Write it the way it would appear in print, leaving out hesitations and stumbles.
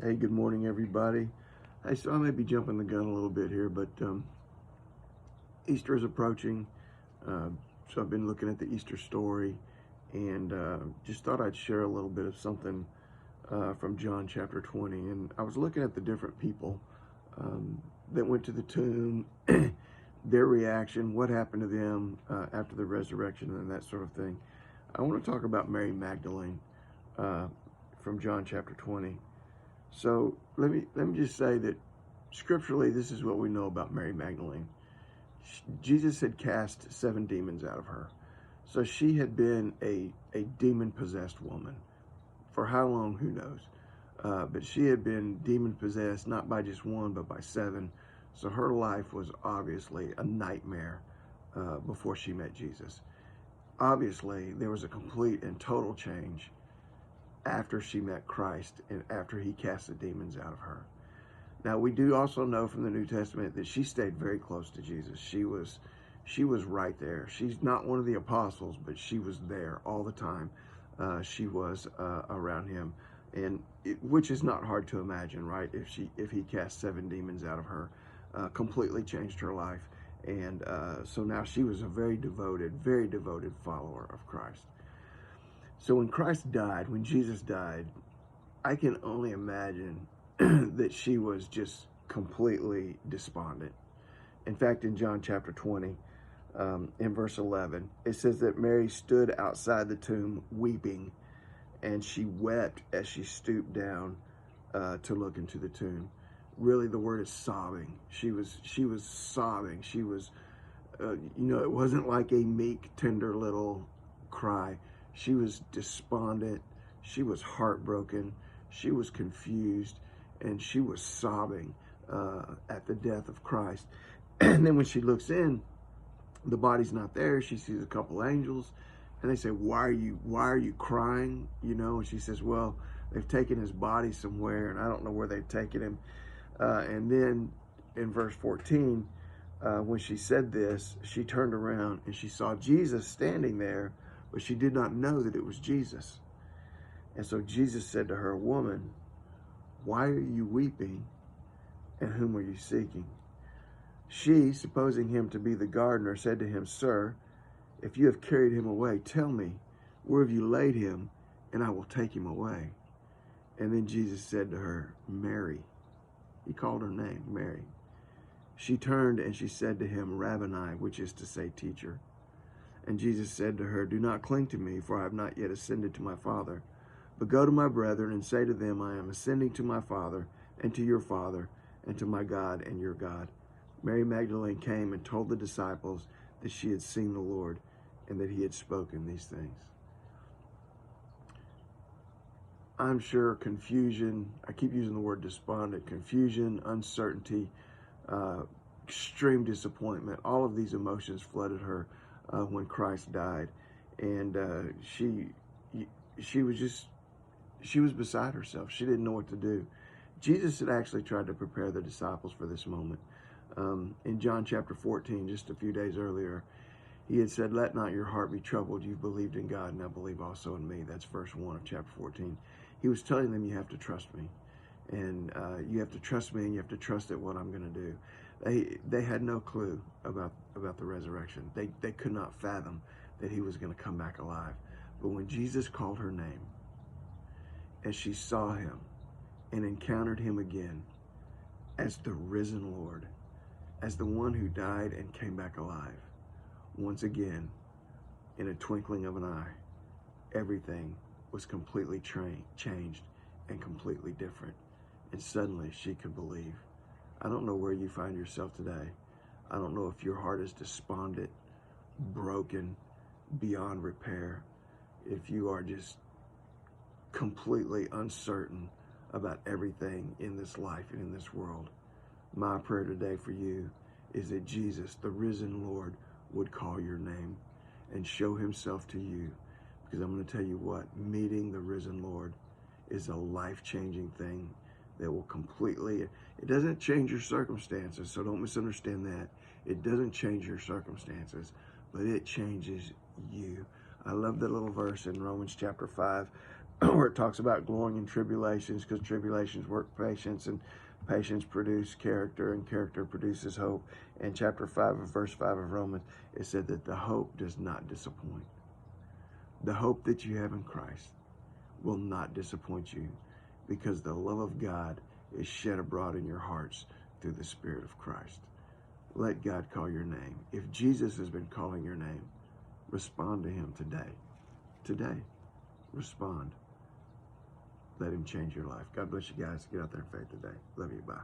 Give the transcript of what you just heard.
Hey, good morning, everybody. Hey, so I may be jumping the gun a little bit here, but Easter is approaching. Uh, so I've been looking at the Easter story and just thought I'd share a little bit of something from John chapter 20. And I was looking at the different people that went to the tomb, their reaction, what happened to them after the resurrection, and that sort of thing. I want to talk about Mary Magdalene from John chapter 20. So let me just say that scripturally, this is what we know about Mary Magdalene. Jesus had cast 7 demons out of her. So she had been a demon-possessed woman. For how long, who knows? But she had been demon-possessed, not by just one, but by 7. So her life was obviously a nightmare before she met Jesus. Obviously, there was a complete and total change after she met Christ and after he cast the demons out of her. Now, we do also know from the New Testament that she stayed very close to Jesus. She was right there. She's not one of the apostles, but she was there all the time. She was around him, and which is not hard to imagine, right? If he cast 7 demons out of her, completely changed her life, and so now she was a very devoted follower of Christ. So when Christ died, when Jesus died, I can only imagine that she was just completely despondent. In fact, in John chapter 20, in verse 11, it says that Mary stood outside the tomb weeping, and she wept as she stooped down to look into the tomb. Really, the word is sobbing. She was sobbing. She was, it wasn't like a meek, tender little cry. She was despondent. She was heartbroken. She was confused, and she was sobbing at the death of Christ. And then when she looks in, the body's not there. She sees a couple angels, and they say, why are you crying? And she says, well, they've taken his body somewhere, and I don't know where they've taken him. And then in verse 14, when she said this, she turned around and she saw Jesus standing there, but she did not know that it was Jesus. And so Jesus said to her, woman, why are you weeping, and whom are you seeking? She, supposing him to be the gardener, said to him, Sir, if you have carried him away, tell me, where have you laid him, and I will take him away. And then Jesus said to her, Mary. He called her name, Mary. She turned and she said to him, Rabboni, which is to say, teacher. And Jesus said to her, do not cling to me, for I have not yet ascended to my Father. But go to my brethren and say to them, I am ascending to my Father and to your Father, and to my God and your God. Mary Magdalene came and told the disciples that she had seen the Lord and that he had spoken these things. I'm sure confusion, I keep using the word despondent, confusion, uncertainty, extreme disappointment, all of these emotions flooded her when Christ died. And she was beside herself. She didn't know what to do. Jesus had actually tried to prepare the disciples for this moment. In John chapter 14, just a few days earlier, he had said, let not your heart be troubled. You've believed in God, and now believe also in me. That's verse 1 of chapter 14. He was telling them, you have to trust me. And you have to trust me, and you have to trust at what I'm going to do. They had no clue about the resurrection. They could not fathom that he was going to come back alive. But when Jesus called her name, as she saw him and encountered him again as the risen Lord, as the one who died and came back alive, once again, in a twinkling of an eye, everything was completely changed and completely different. And suddenly she could believe. I don't know where you find yourself today. I don't know if your heart is despondent, broken, beyond repair, if you are just completely uncertain about everything in this life and in this world. My prayer today for you is that Jesus, the risen Lord, would call your name and show himself to you. Because I'm going to tell you what, meeting the risen Lord is a life-changing thing that will completely, it doesn't change your circumstances, so don't misunderstand that. It doesn't change your circumstances, but it changes you. I love that little verse in Romans chapter 5 where it talks about glorying in tribulations, because tribulations work patience, and patience produce character, and character produces hope. And chapter 5 of verse 5 of Romans, it said that the hope does not disappoint. The hope that you have in Christ will not disappoint you, because the love of God is shed abroad in your hearts through the Spirit of Christ. Let God call your name. If Jesus has been calling your name, respond to him today. Today, respond. Let him change your life. God bless you guys. Get out there in faith today. Love you. Bye.